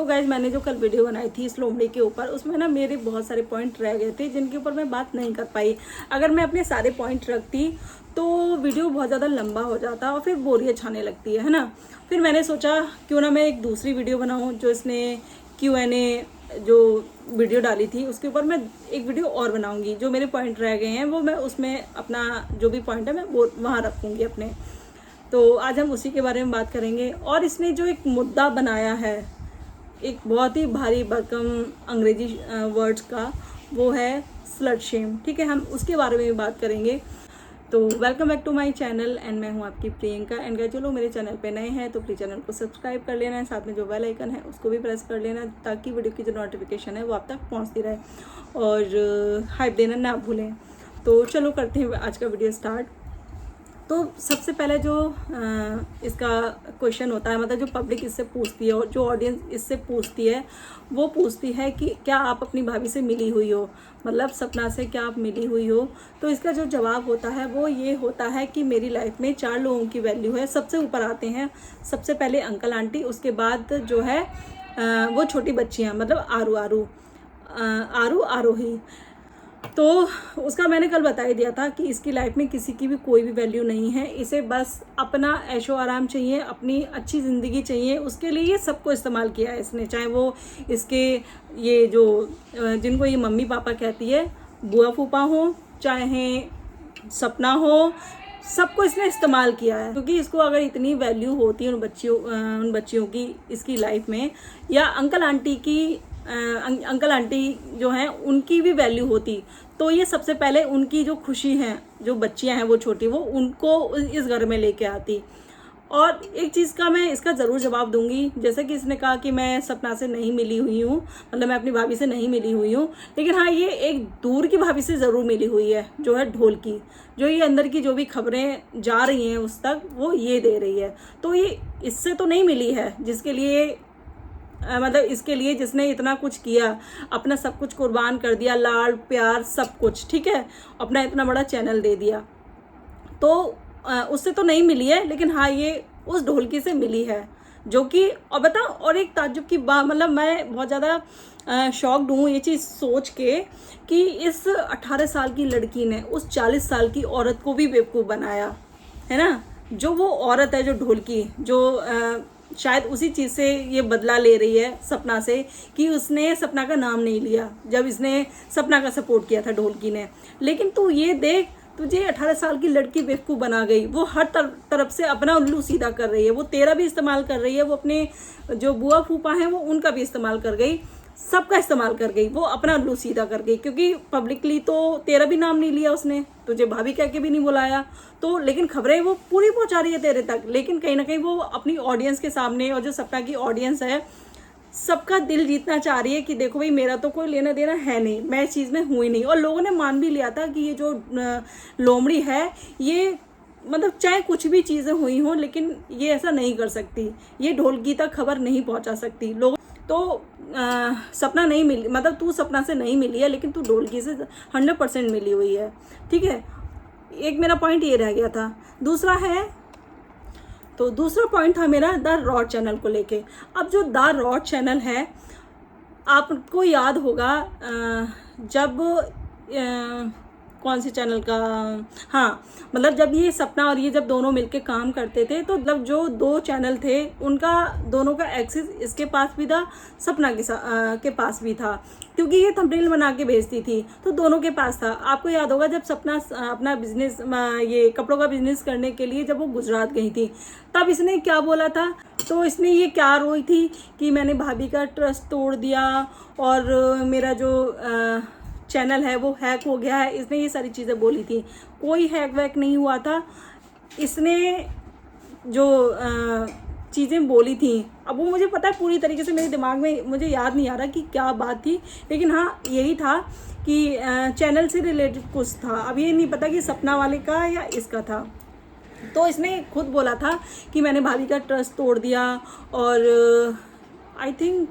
तो गाइज मैंने जो कल वीडियो बनाई थी इस लोमड़ी के ऊपर, उसमें ना मेरे बहुत सारे पॉइंट रह गए थे जिनके ऊपर मैं बात नहीं कर पाई। अगर मैं अपने सारे पॉइंट रखती तो वीडियो बहुत ज़्यादा लंबा हो जाता और फिर बोरियत छाने लगती है ना। फिर मैंने सोचा क्यों ना मैं एक दूसरी वीडियो बनाऊँ, जो इसने Q&A जो वीडियो डाली थी उसके ऊपर मैं एक वीडियो और बनाऊंगी। जो मेरे पॉइंट रह गए हैं वो मैं उसमें अपना जो भी पॉइंट है मैं वो वहाँ रखूँगी अपने। तो आज हम उसी के बारे में बात करेंगे। और इसने जो एक मुद्दा बनाया है, एक बहुत ही भारी भरकम अंग्रेजी वर्ड्स का, वो है स्लट शेम। ठीक है, हम उसके बारे में भी बात करेंगे। तो welcome back to my channel and मैं हूं आपकी प्रियंका। एंड गाइस, जो लोग मेरे चैनल पे नए हैं तो प्लीज़ चैनल को सब्सक्राइब कर लेना है, साथ में जो बेल आइकन है उसको भी प्रेस कर लेना ताकि वीडियो की जो नोटिफिकेशन है वो आप तक पहुंचती रहे, और हाइप देना ना भूलें। तो चलो करते हैं आज का वीडियो स्टार्ट। तो सबसे पहले जो इसका क्वेश्चन होता है, मतलब जो पब्लिक इससे पूछती है और जो ऑडियंस इससे पूछती है, वो पूछती है कि क्या आप अपनी भाभी से मिली हुई हो, मतलब सपना से क्या आप मिली हुई हो। तो इसका जो जवाब होता है वो ये होता है कि मेरी लाइफ में 4 लोगों की वैल्यू है। सबसे ऊपर आते हैं सबसे पहले अंकल आंटी, उसके बाद जो है वो छोटी बच्चियाँ, मतलब आरू आरोही। तो उसका मैंने कल बता ही दिया था कि इसकी लाइफ में किसी की भी कोई भी वैल्यू नहीं है। इसे बस अपना ऐशो आराम चाहिए, अपनी अच्छी ज़िंदगी चाहिए, उसके लिए ये सबको इस्तेमाल किया है इसने। चाहे वो इसके ये जो जिनको ये मम्मी पापा कहती है, बुआ फूफा हो, चाहे सपना हो, सबको इसने इस्तेमाल किया है। क्योंकि इसको अगर इतनी वैल्यू होती है उन बच्चियों की इसकी लाइफ में, या अंकल आंटी जो हैं उनकी भी वैल्यू होती, तो ये सबसे पहले उनकी जो खुशी है, जो बच्चियां हैं वो छोटी, वो उनको इस घर में लेके आती। और एक चीज़ का मैं इसका ज़रूर जवाब दूंगी, जैसे कि इसने कहा कि मैं सपना से नहीं मिली हुई हूँ, मतलब मैं अपनी भाभी से नहीं मिली हुई हूँ, लेकिन हाँ ये एक दूर की भाभी से ज़रूर मिली हुई है, जो है ढोल की। जो ये अंदर की जो भी खबरें जा रही हैं उस तक, वो ये दे रही है। तो ये इससे तो नहीं मिली है जिसके लिए मतलब इसके लिए जिसने इतना कुछ किया, अपना सब कुछ कुर्बान कर दिया, लाड प्यार सब कुछ, ठीक है, अपना इतना बड़ा चैनल दे दिया। तो उससे तो नहीं मिली है, लेकिन हाँ ये उस ढोलकी से मिली है, जो कि और बताओ, और एक ताज्जुब की बात, मतलब मैं बहुत ज़्यादा शॉक्ड हूँ ये चीज़ सोच के कि इस 18 साल की लड़की ने उस 40 साल की औरत को भी बेवकूफ़ बनाया है ना। जो वो औरत है, जो ढोलकी, जो शायद उसी चीज़ से ये बदला ले रही है सपना से, कि उसने सपना का नाम नहीं लिया जब इसने सपना का सपोर्ट किया था ढोलकी ने। लेकिन तू ये देख, तुझे 18 साल की लड़की बेवकूफ़ बना गई, वो हर तरफ से अपना उल्लू सीधा कर रही है, वो तेरा भी इस्तेमाल कर रही है, वो अपने जो बुआ फूफा हैं वो उनका भी इस्तेमाल कर गई, सबका इस्तेमाल कर गई, वो अपना उल्लू सीधा कर गई। क्योंकि पब्लिकली तो तेरा भी नाम नहीं लिया उसने, तुझे भाभी कह के भी नहीं बुलाया, तो लेकिन खबरें वो पूरी पहुंचा रही है तेरे तक। लेकिन कहीं ना कहीं वो अपनी ऑडियंस के सामने, और जो सपना की ऑडियंस है, सबका दिल जीतना चाह रही है कि देखो भाई मेरा तो कोई लेना देना है नहीं, मैं इस चीज़ में हुई नहीं। और लोगों ने मान भी लिया था कि ये जो लोमड़ी है, ये मतलब चाहे कुछ भी चीज़ें हुई हों, लेकिन ये ऐसा नहीं कर सकती, ये ढोलकी तक खबर नहीं पहुंचा सकती। लोग तो सपना नहीं मिली, मतलब तू सपना से नहीं मिली है, लेकिन तू ढोलकी से 100% मिली हुई है। ठीक है, एक मेरा पॉइंट ये रह गया था। दूसरा पॉइंट था मेरा द रॉड चैनल को लेके। अब जो द रॉड चैनल है, आपको याद होगा जब कौन सी चैनल का, हाँ मतलब जब ये सपना और ये जब दोनों मिलके काम करते थे, तो मतलब जो 2 चैनल थे उनका दोनों का एक्सेस इसके पास भी था, सपना के पास भी था, क्योंकि ये थंबनेल बना के भेजती थी, तो दोनों के पास था। आपको याद होगा जब सपना अपना बिजनेस, ये कपड़ों का बिजनेस करने के लिए जब वो गुजरात गई थी, तब इसने क्या बोला था, तो इसने ये क्या रोई थी कि मैंने भाभी का ट्रस्ट तोड़ दिया और मेरा जो चैनल है वो हैक हो गया है। इसने ये सारी चीज़ें बोली थी। कोई हैक वैक नहीं हुआ था। इसने जो चीज़ें बोली थी, अब वो मुझे पता है पूरी तरीके से, मेरे दिमाग में मुझे याद नहीं आ रहा कि क्या बात थी, लेकिन हाँ यही था कि चैनल से रिलेटेड कुछ था। अब ये नहीं पता कि सपना वाले का या इसका था। तो इसने खुद बोला था कि मैंने भाभी का ट्रस्ट तोड़ दिया, और आई थिंक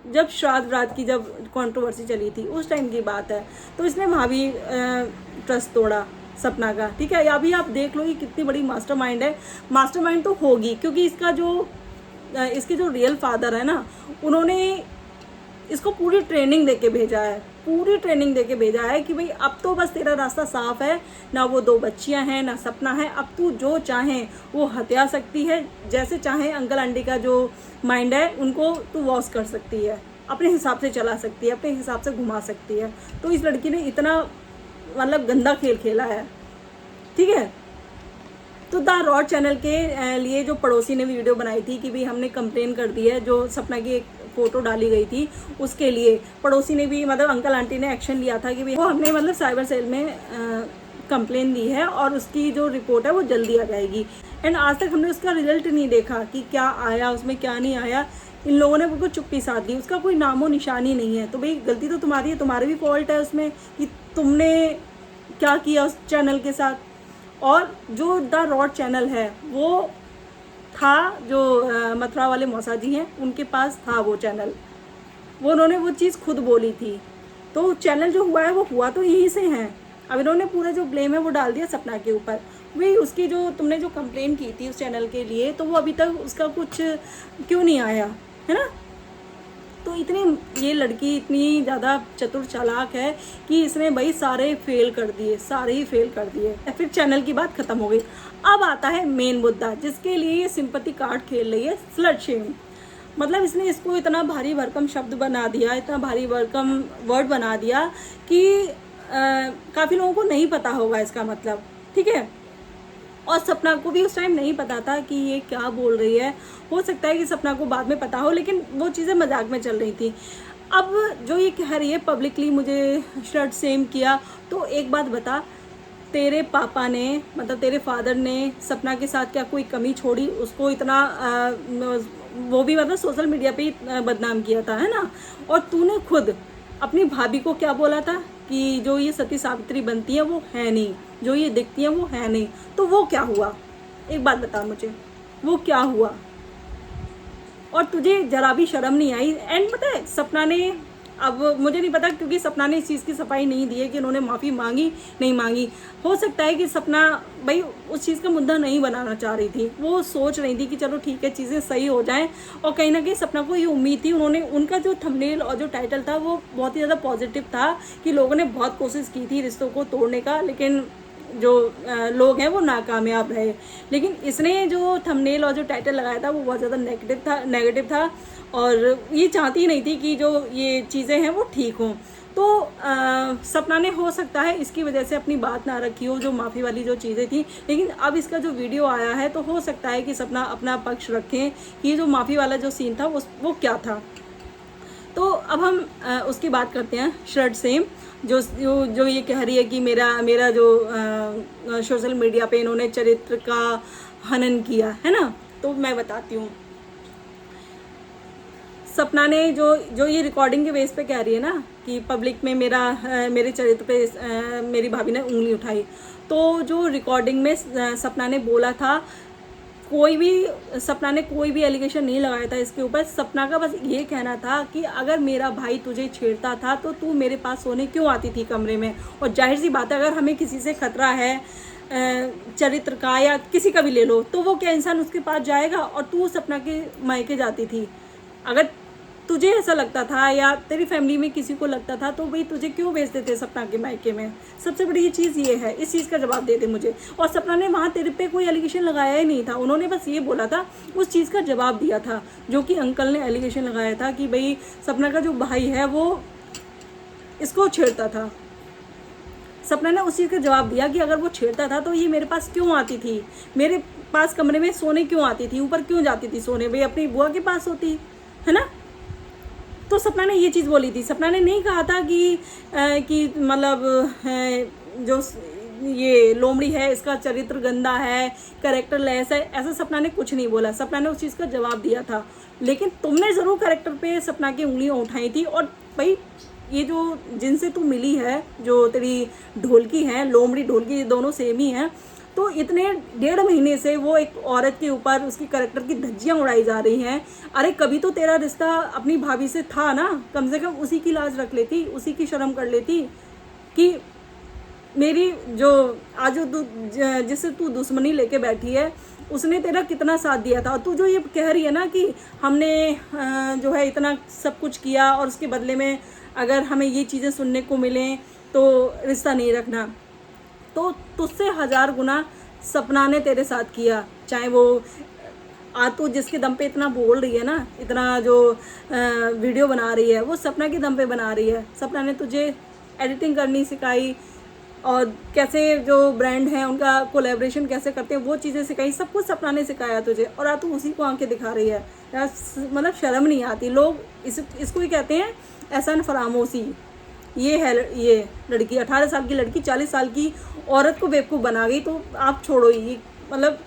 जब श्राद्ध रात की जब कंट्रोवर्सी चली थी उस टाइम की बात है, तो इसने भाभी ट्रस्ट तोड़ा सपना का। ठीक है, अभी आप देख लो कि कितनी बड़ी मास्टरमाइंड है। मास्टरमाइंड तो होगी, क्योंकि इसका जो इसके जो रियल फादर है ना, उन्होंने इसको पूरी ट्रेनिंग देके भेजा है, पूरी ट्रेनिंग देके भेजा है कि भाई अब तो बस तेरा रास्ता साफ है, ना वो 2 बच्चियां हैं ना सपना है, अब तू जो चाहे वो हत्या सकती है, जैसे चाहे अंकल आंटी का जो माइंड है उनको तू वॉश कर सकती है, अपने हिसाब से चला सकती है, अपने हिसाब से घुमा सकती है। तो इस लड़की ने इतना मतलब गंदा खेल खेला है, ठीक है। तो द रॉड चैनल के लिए जो पड़ोसी ने वीडियो बनाई थी कि भाई हमने कंप्लेन कर दी है, जो सपना की एक फ़ोटो डाली गई थी उसके लिए पड़ोसी ने भी मतलब अंकल आंटी ने एक्शन लिया था कि भाई वो हमने मतलब साइबर सेल में कंप्लेन दी है और उसकी जो रिपोर्ट है वो जल्दी आ जाएगी। एंड आज तक हमने उसका रिजल्ट नहीं देखा कि क्या आया उसमें, क्या नहीं आया। इन लोगों ने बिल्कुल चुप्पी साध दी, उसका कोई नामो निशानी नहीं है। तो भाई गलती तो तुम्हारी है, तुम्हारे भी फॉल्ट है उसमें कि तुमने क्या किया उस चैनल के साथ। और जो द रॉड चैनल है वो था जो मथुरा वाले मौसा जी हैं उनके पास था वो चैनल, वो उन्होंने वो चीज़ खुद बोली थी। तो चैनल जो हुआ है वो हुआ तो यहीं से है। अब इन्होंने पूरा जो ब्लेम है वो डाल दिया सपना के ऊपर। वही उसकी जो तुमने जो कंप्लेन की थी उस चैनल के लिए, तो वो अभी तक उसका कुछ क्यों नहीं आया है ना। तो इतनी ये लड़की इतनी ज़्यादा चतुर चालाक है कि इसने भाई सारे फेल कर दिए, सारे ही फेल कर दिए। फिर चैनल की बात ख़त्म हो गई। अब आता है मेन मुद्दा जिसके लिए ये सिंपैथी कार्ड खेल रही है, स्लट शेम। मतलब इसने इसको इतना भारी भरकम शब्द बना दिया, इतना भारी भरकम वर्ड बना दिया कि काफ़ी लोगों को नहीं पता होगा इसका मतलब, ठीक है। और सपना को भी उस टाइम नहीं पता था कि ये क्या बोल रही है। हो सकता है कि सपना को बाद में पता हो, लेकिन वो चीज़ें मजाक में चल रही थी। अब जो ये कह रही है पब्लिकली मुझे शर्ट सेम किया, तो एक बात बता, तेरे पापा ने मतलब तेरे फादर ने सपना के साथ क्या कोई कमी छोड़ी? उसको इतना वो भी मतलब सोशल मीडिया पे ही बदनाम किया था, है ना। और तूने खुद अपनी भाभी को क्या बोला था कि जो ये सती सावित्री बनती है वो है नहीं, जो ये दिखती है वो है नहीं। तो वो क्या हुआ, एक बात बता मुझे, वो क्या हुआ? और तुझे जरा भी शर्म नहीं आई। एंड पता है सपना ने, अब मुझे नहीं पता क्योंकि सपना ने इस चीज़ की सफाई नहीं दी है कि उन्होंने माफ़ी मांगी नहीं मांगी। हो सकता है कि सपना भाई उस चीज़ का मुद्दा नहीं बनाना चाह रही थी, वो सोच रही थी कि चलो ठीक है चीज़ें सही हो जाएं। और कहीं ना कहीं सपना को ये उम्मीद थी, उन्होंने उनका जो थंबनेल और जो टाइटल था वो बहुत ही ज़्यादा पॉजिटिव था कि लोगों ने बहुत कोशिश की थी रिश्तों को तोड़ने का, लेकिन जो लोग हैं वो नाकामयाब रहे। लेकिन इसने जो थंबनेल और जो टाइटल लगाया था वो बहुत ज़्यादा नेगेटिव था और ये चाहती नहीं थी कि जो ये चीज़ें हैं वो ठीक हों। तो सपना ने हो सकता है इसकी वजह से अपनी बात ना रखी हो, जो माफ़ी वाली जो चीज़ें थी। लेकिन अब इसका जो वीडियो आया है तो हो सकता है कि सपना अपना पक्ष रखें कि ये जो माफ़ी वाला जो सीन था वो क्या था। तो अब हम उसकी बात करते हैं, शर्ट सेम जो ये कह रही है कि मेरा जो सोशल मीडिया पे इन्होंने चरित्र का हनन किया है ना। तो मैं बताती हूँ, सपना ने जो ये रिकॉर्डिंग के बेस पे कह रही है ना कि पब्लिक में मेरे चरित्र पे मेरी भाभी ने उंगली उठाई। तो जो रिकॉर्डिंग में सपना ने बोला था, सपना ने कोई भी एलिगेशन नहीं लगाया था इसके ऊपर। सपना का बस ये कहना था कि अगर मेरा भाई तुझे छेड़ता था तो तू मेरे पास सोने क्यों आती थी कमरे में। और जाहिर सी बात है अगर हमें किसी से खतरा है चरित्र का या किसी का भी ले लो, तो वो क्या इंसान उसके पास जाएगा? और तू सपना के मायके जाती थी। अगर तुझे ऐसा लगता था या तेरी फैमिली में किसी को लगता था तो भाई तुझे क्यों भेजते थे सपना के मायके में? सबसे बड़ी चीज़ ये है, इस चीज़ का जवाब दे दे मुझे। और सपना ने वहाँ तेरे पे कोई एलिगेशन लगाया ही नहीं था, उन्होंने बस ये बोला था, उस चीज़ का जवाब दिया था जो कि अंकल ने एलिगेशन लगाया था कि भाई सपना का जो भाई है वो इसको छेड़ता था। सपना ने उस चीज़ का जवाब दिया कि अगर वो छेड़ता था तो ये मेरे पास क्यों आती थी, मेरे पास कमरे में सोने क्यों आती थी, ऊपर क्यों जाती थी सोने, भाई अपनी बुआ के पास होती है ना। तो सपना ने ये चीज़ बोली थी। सपना ने नहीं कहा था कि मतलब जो ये लोमड़ी है इसका चरित्र गंदा है, कैरेक्टर लेस है, ऐसा सपना ने कुछ नहीं बोला। सपना ने उस चीज़ का जवाब दिया था। लेकिन तुमने ज़रूर कैरेक्टर पे सपना की उंगलियां उठाई थी। और भाई ये जो जिनसे तू मिली है, जो तेरी ढोलकी है, लोमड़ी ढोलकी, दोनों सेम ही हैं। तो इतने 1.5 महीने से वो एक औरत के ऊपर उसकी कैरेक्टर की धज्जियां उड़ाई जा रही हैं। अरे कभी तो तेरा रिश्ता अपनी भाभी से था ना, कम से कम उसी की लाज रख लेती, उसी की शर्म कर लेती कि मेरी जो आज जिससे तू दुश्मनी लेके बैठी है उसने तेरा कितना साथ दिया था। और तू जो ये कह रही है ना कि हमने जो है इतना सब कुछ किया और उसके बदले में अगर हमें ये चीज़ें सुनने को मिलें तो रिश्ता नहीं रखना, तो तुझसे 1000 गुना सपना ने तेरे साथ किया। चाहे वो आज तू जिसके दम पे इतना बोल रही है ना, इतना जो वीडियो बना रही है, वो सपना के दम पे बना रही है। सपना ने तुझे एडिटिंग करनी सिखाई और कैसे जो ब्रांड हैं उनका कोलैबोरेशन कैसे करते हैं वो चीज़ें सिखाई, सब कुछ सपना ने सिखाया तुझे। और आज तू उसी को आंखें दिखा रही है यार, मतलब शर्म नहीं आती। लोग इसको ही कहते हैं एहसान फरामोशी। ये है ये लड़की, 18 साल की लड़की 40 साल की औरत को बेवकूफ़ बना गई। तो आप छोड़ो, ये मतलब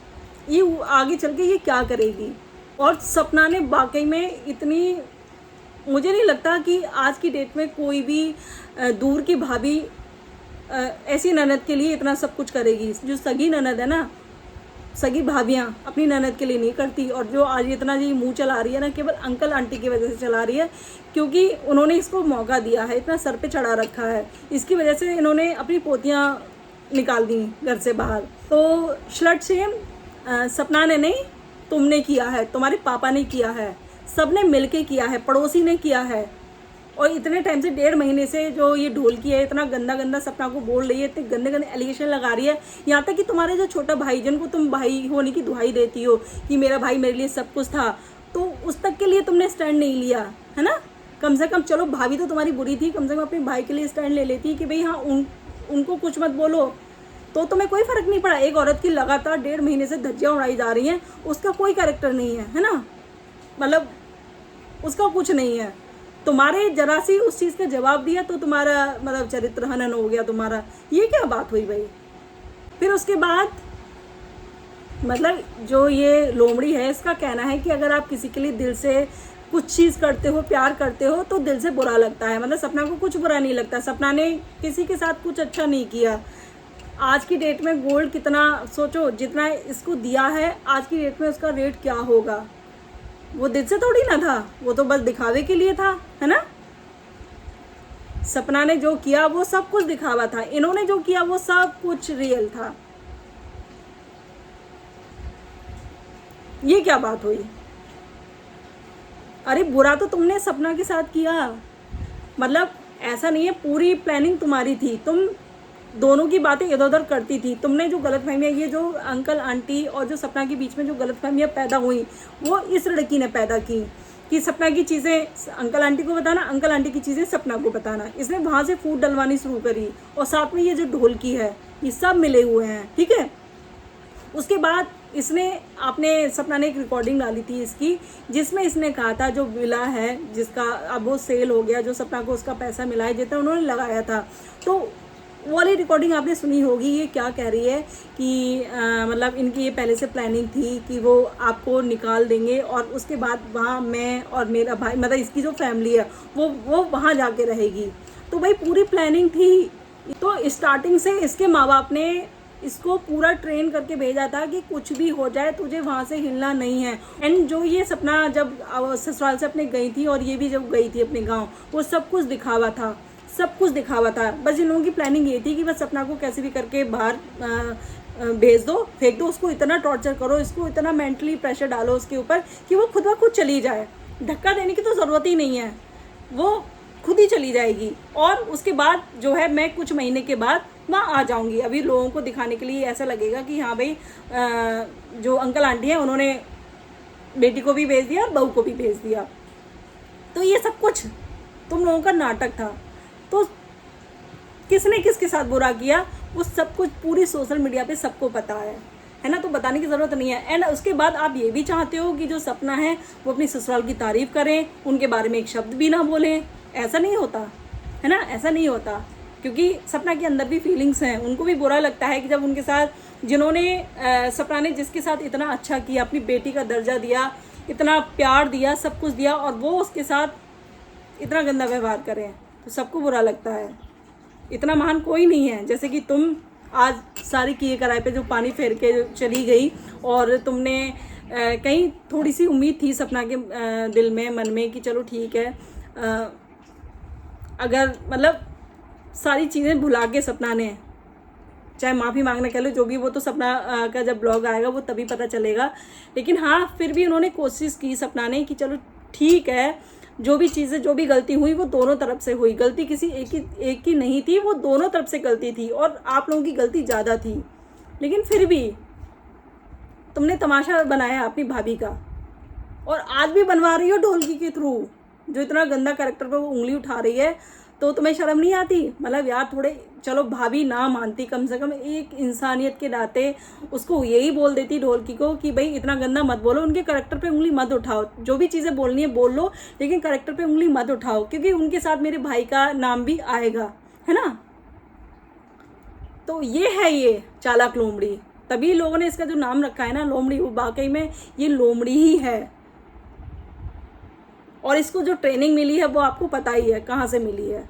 ये आगे चल के ये क्या करेगी। और सपना ने वाकई में इतनी, मुझे नहीं लगता कि आज की डेट में कोई भी दूर की भाभी ऐसी ननद के लिए इतना सब कुछ करेगी। जो सगी ननद है ना, सगी भाभियाँ अपनी ननद के लिए नहीं करती। और जो आज इतना जी मुंह चला रही है ना, केवल अंकल आंटी की वजह से चला रही है, क्योंकि उन्होंने इसको मौका दिया है, इतना सर पे चढ़ा रखा है। इसकी वजह से इन्होंने अपनी पोतियाँ निकाल दी घर से बाहर। तो स्लट शेम सपना ने नहीं, तुमने किया है, तुम्हारे पापा ने किया है, सबने मिलके किया है, पड़ोसी ने किया है। और इतने टाइम से 1.5 महीने से जो ये ढोलकी है इतना गंदा गंदा सपना को बोल रही है, इतने गंदे गंदे एलिगेशन लगा रही है। यहाँ तक कि तुम्हारे जो छोटा भाई, जिनको तुम भाई होने की दुहाई देती हो कि मेरा भाई मेरे लिए सब कुछ था, तो उस तक के लिए तुमने स्टैंड नहीं लिया है ना। कम से कम चलो, भाभी तो तुम्हारी बुरी थी, कम से कम अपने भाई के लिए स्टैंड ले लेती कि भाई हाँ उनको कुछ मत बोलो। तो तुम्हें कोई फ़र्क नहीं पड़ा। एक औरत की लगातार 1.5 महीने से धज्जियाँ उड़ाई जा रही हैं, उसका कोई कैरेक्टर नहीं है ना, मतलब उसका कुछ नहीं है। तुम्हारे जरा सी उस चीज़ का जवाब दिया तो तुम्हारा मतलब चरित्र हनन हो गया तुम्हारा। ये क्या बात हुई भाई। फिर उसके बाद मतलब जो ये लोमड़ी है, इसका कहना है कि अगर आप किसी के लिए दिल से कुछ चीज़ करते हो, प्यार करते हो, तो दिल से बुरा लगता है। मतलब सपना को कुछ बुरा नहीं लगता। सपना ने किसी के साथ कुछ अच्छा नहीं किया। आज की डेट में गोल्ड कितना, सोचो जितना इसको दिया है, आज की डेट में उसका रेट क्या होगा। वो दिल से थोड़ी ना था, वो तो बस दिखावे के लिए था, है ना। सपना ने जो किया वो सब कुछ दिखावा था, इन्होंने जो किया वो सब कुछ रियल था। ये क्या बात हुई। अरे बुरा तो तुमने सपना के साथ किया, मतलब ऐसा नहीं है, पूरी प्लानिंग तुम्हारी थी। तुम दोनों की बातें इधर उधर करती थी। तुमने जो गलतफहमियाँ, ये जो अंकल आंटी और जो सपना के बीच में जो गलतफहमियाँ पैदा हुई, वो इस लड़की ने पैदा की कि सपना की चीज़ें अंकल आंटी को बताना, अंकल आंटी की चीज़ें सपना को बताना। इसने वहाँ से फूट डलवानी शुरू करी। और साथ में ये जो ढोलकी है, ये सब मिले हुए हैं, ठीक है। उसके बाद आपने सपना ने एक रिकॉर्डिंग डाली थी इसकी, जिसमें इसने कहा था जो विला है जिसका अब वो सेल हो गया, जो सपना को उसका पैसा मिला है जितना उन्होंने लगाया था, तो वो वाली रिकॉर्डिंग आपने सुनी होगी। ये क्या कह रही है कि मतलब इनकी ये पहले से प्लानिंग थी कि वो आपको निकाल देंगे और उसके बाद वहाँ मैं और मेरा भाई, मतलब इसकी जो फैमिली है वो वहाँ जाके रहेगी। तो भाई पूरी प्लानिंग थी। तो स्टार्टिंग से इसके माँ बाप ने इसको पूरा ट्रेन करके भेजा था कि कुछ भी हो जाए तुझे वहाँ से हिलना नहीं है। एंड जो ये सपना जब ससुराल से अपने गई थी और ये भी जब गई थी अपने गाँव, वो सब कुछ दिखावा था, सब कुछ दिखावा था। बस इन लोगों की प्लानिंग ये थी कि बस सपना को कैसे भी करके बाहर भेज दो, फेंक दो, उसको इतना टॉर्चर करो, इसको इतना मेंटली प्रेशर डालो उसके ऊपर कि वो खुद ब खुद चली जाए। धक्का देने की तो ज़रूरत ही नहीं है, वो खुद ही चली जाएगी। और उसके बाद जो है मैं कुछ महीने के बाद वहाँ आ जाऊँगी। अभी लोगों को दिखाने के लिए ऐसा लगेगा कि हाँ भाई जो अंकल आंटी हैं उन्होंने बेटी को भी भेज दिया और बहू को भी भेज दिया। तो ये सब कुछ तुम लोगों का नाटक था। तो किसने किसके साथ बुरा किया वो सब कुछ पूरी सोशल मीडिया पे सबको पता है ना। तो बताने की ज़रूरत नहीं है। एंड उसके बाद आप ये भी चाहते हो कि जो सपना है वो अपनी ससुराल की तारीफ़ करें, उनके बारे में एक शब्द भी ना बोलें। ऐसा नहीं होता है ना, ऐसा नहीं होता, क्योंकि सपना के अंदर भी फीलिंग्स हैं। उनको भी बुरा लगता है कि जब उनके साथ जिन्होंने सपना ने जिसके साथ इतना अच्छा किया, अपनी बेटी का दर्जा दिया, इतना प्यार दिया, सब कुछ दिया, और वो उसके साथ इतना गंदा व्यवहार करें, तो सबको बुरा लगता है। इतना महान कोई नहीं है जैसे कि तुम आज सारी किए कराए पे जो पानी फेर के चली गई। और तुमने कहीं थोड़ी सी उम्मीद थी सपना के दिल में, मन में, कि चलो ठीक है, अगर मतलब सारी चीज़ें भुला के सपना ने चाहे माफ़ी मांगना कह लो, जो भी, वो तो सपना का जब ब्लॉग आएगा वो तभी पता चलेगा। लेकिन हाँ, फिर भी उन्होंने कोशिश की सपना ने कि चलो ठीक है, जो भी चीज़ें, जो भी गलती हुई वो दोनों तरफ से हुई, गलती किसी एक की नहीं थी, वो दोनों तरफ से गलती थी और आप लोगों की गलती ज़्यादा थी। लेकिन फिर भी तुमने तमाशा बनाया अपनी भाभी का, और आज भी बनवा रही हो ढोलकी के थ्रू। जो इतना गंदा कैरेक्टर पे वो उंगली उठा रही है, तो तुम्हें शर्म नहीं आती? मतलब यार, थोड़े, चलो भाभी ना मानती, कम से कम एक इंसानियत के नाते उसको यही बोल देती ढोलकी को कि भाई इतना गंदा मत बोलो, उनके कैरेक्टर पे उंगली मत उठाओ, जो भी चीज़ें बोलनी है बोल लो, लेकिन कैरेक्टर पे उंगली मत उठाओ, क्योंकि उनके साथ मेरे भाई का नाम भी आएगा, है ना। तो ये है ये चालाक लोमड़ी, तभी लोगों ने इसका जो नाम रखा है ना लोमड़ी, वो वाकई में ये लोमड़ी ही है। और इसको जो ट्रेनिंग मिली है वो आपको पता ही है कहाँ से मिली है।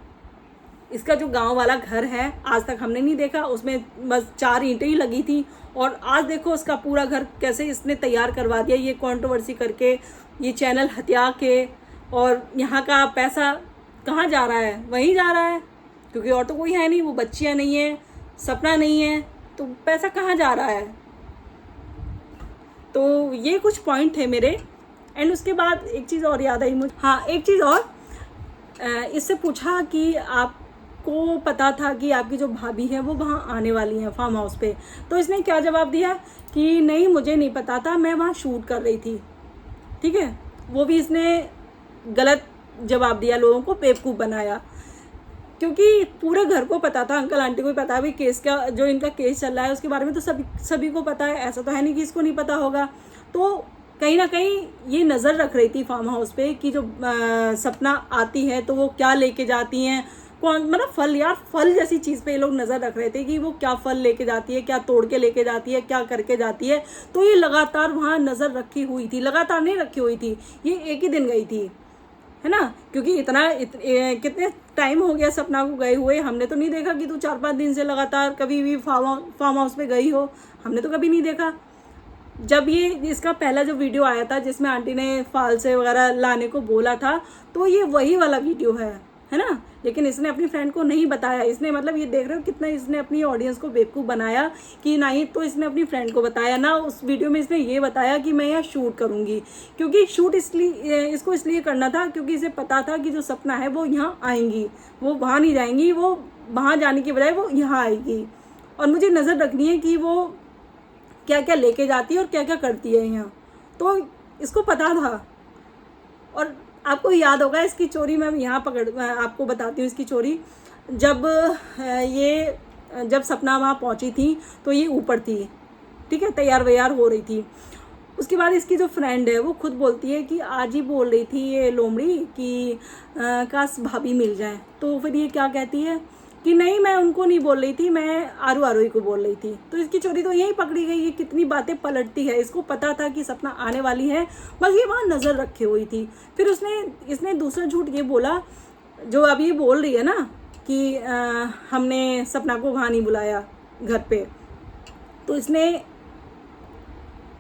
इसका जो गांव वाला घर है, आज तक हमने नहीं देखा, उसमें बस 4 ईंटें ही लगी थी, और आज देखो उसका पूरा घर कैसे इसने तैयार करवा दिया, ये कंट्रोवर्सी करके, ये चैनल हत्या के। और यहाँ का पैसा कहाँ जा रहा है? वहीं जा रहा है, क्योंकि और तो कोई है नहीं, वो बच्चियाँ नहीं है, सपना नहीं है, तो पैसा कहाँ जा रहा है? तो ये कुछ पॉइंट थे मेरे। एंड उसके बाद एक चीज़ और याद आई मुझे, हाँ एक चीज़ और, इससे पूछा कि आपको पता था कि आपकी जो भाभी है वो वहाँ आने वाली हैं फार्म हाउस पे? तो इसने क्या जवाब दिया कि नहीं, मुझे नहीं पता था, मैं वहाँ शूट कर रही थी। ठीक है, वो भी इसने गलत जवाब दिया, लोगों को बेवकूफ़ बनाया, क्योंकि पूरे घर को पता था, अंकल आंटी को भी पता है भाई, केस का जो इनका केस चल रहा है उसके बारे में तो सभी को पता है, ऐसा तो है नहीं कि इसको नहीं पता होगा। तो कहीं ना कहीं ये नज़र रख रही थी फार्म हाउस पे कि जो सपना आती है तो वो क्या लेके जाती हैं, कौन, मतलब फल, यार फल जैसी चीज़ पे ये लोग नज़र रख रहे थे कि वो क्या फल लेके जाती है, क्या तोड़ के लेके जाती है, क्या करके जाती है। तो ये लगातार वहाँ नज़र रखी हुई थी, लगातार नहीं रखी हुई थी, ये एक ही दिन गई थी, है ना, क्योंकि कितने टाइम हो गया सपना को गए हुए, हमने तो नहीं देखा कि तू 4-5 दिन से लगातार कभी भी फार्म हाउस पे गई हो, हमने तो कभी नहीं देखा। जब ये इसका पहला जो वीडियो आया था जिसमें आंटी ने फालसे वगैरह लाने को बोला था, तो ये वही वाला वीडियो है ना। लेकिन इसने अपनी फ्रेंड को नहीं बताया, इसने, मतलब ये देख रहे हो कितना इसने अपनी ऑडियंस को बेवकूफ़ बनाया कि ना ही तो इसने अपनी फ्रेंड को बताया, ना उस वीडियो में इसने ये बताया कि मैं यहाँ शूट करूँगी, क्योंकि शूट इसको इसलिए करना था क्योंकि इसे पता था कि जो सपना है वो यहाँ आएंगी, वो वहाँ नहीं जाएंगी, वो वहाँ जाने की बजाय वो यहाँ आएगी, और मुझे नज़र रखनी है कि वो क्या क्या लेके जाती है और क्या क्या करती है यहाँ। तो इसको पता था। और आपको याद होगा इसकी चोरी, मैं यहाँ आपको बताती हूँ इसकी चोरी। जब सपना वहाँ पहुँची थी तो ये ऊपर थी, ठीक है, तैयार वैयार हो रही थी। उसके बाद इसकी जो फ्रेंड है वो खुद बोलती है कि आज ही बोल रही थी ये लोमड़ी कि काश भाभी मिल जाए। तो फिर ये क्या कहती है कि नहीं, मैं उनको नहीं बोल रही थी, मैं आरू को बोल रही थी। तो इसकी चोरी तो यहीं पकड़ी गई। ये कितनी बातें पलटती है, इसको पता था कि सपना आने वाली है, बस ये वहाँ नज़र रखे हुई थी। फिर इसने दूसरा झूठ ये बोला, जो अब ये बोल रही है ना कि हमने सपना को वहाँ नहीं बुलाया घर पे। तो इसने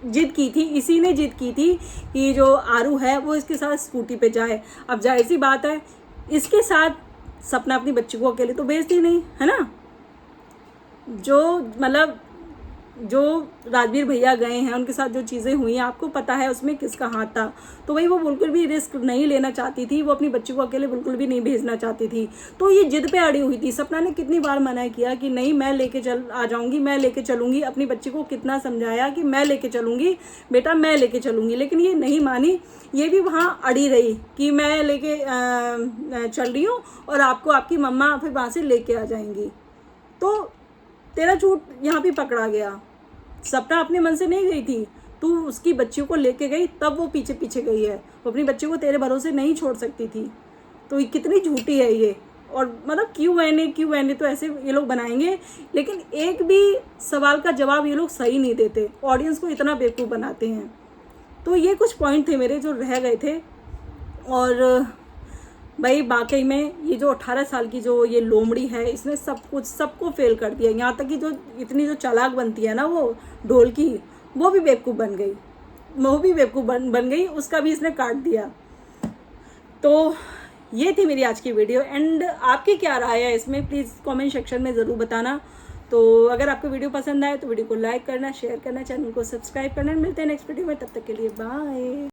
जिद की थी, इसी ने जिद की थी कि जो आरू है वो इसके साथ स्कूटी पे जाए। अब जाहिर सी बात है, इसके साथ सपना अपनी बच्ची को अकेले तो भेजती नहीं, है ना। जो राजवीर भैया गए हैं उनके साथ जो चीज़ें हुई हैं आपको पता है उसमें किसका हाथ था। तो वही वो बिल्कुल भी रिस्क नहीं लेना चाहती थी, वो अपनी बच्ची को अकेले बिल्कुल भी नहीं भेजना चाहती थी। तो ये जिद पे अड़ी हुई थी। सपना ने कितनी बार मना किया कि नहीं, मैं लेके आ जाऊंगी, मैं लेके चलूंगी। अपनी बच्ची को कितना समझाया कि मैं लेके चलूंगी बेटा, मैं लेके चलूंगी, लेकिन ये नहीं मानी। ये भी वहाँ अड़ी रही कि मैं लेके चल रही हूँ और आपको आपकी मम्मा फिर वहाँ से लेके आ जाएंगी। तो तेरा झूठ यहाँ भी पकड़ा गया। सपना अपने मन से नहीं गई थी, तू उसकी बच्चियों को लेके गई, तब वो पीछे पीछे गई है। वो अपनी बच्ची को तेरे भरोसे नहीं छोड़ सकती थी। तो ये कितनी झूठी है ये। और मतलब क्यों तो ऐसे ये लोग बनाएंगे, लेकिन एक भी सवाल का जवाब ये लोग सही नहीं देते, ऑडियंस को इतना बेवकूफ़ बनाते हैं। तो ये कुछ पॉइंट थे मेरे जो रह गए थे। और भाई वाकई में ये जो 18 साल की जो ये लोमड़ी है, इसने सबको फेल कर दिया। यहाँ तक कि जो इतनी जो चालाक बनती है ना वो ढोलकी, वो भी बेवकूफ़ बन गई, उसका भी इसने काट दिया। तो ये थी मेरी आज की वीडियो। एंड आपकी क्या राय है इसमें, प्लीज़ कमेंट सेक्शन में ज़रूर बताना। तो अगर आपको वीडियो पसंद आए तो वीडियो को लाइक करना, शेयर करना, चैनल को सब्सक्राइब करना। मिलते हैं नेक्स्ट वीडियो में, तब तक के लिए बाय।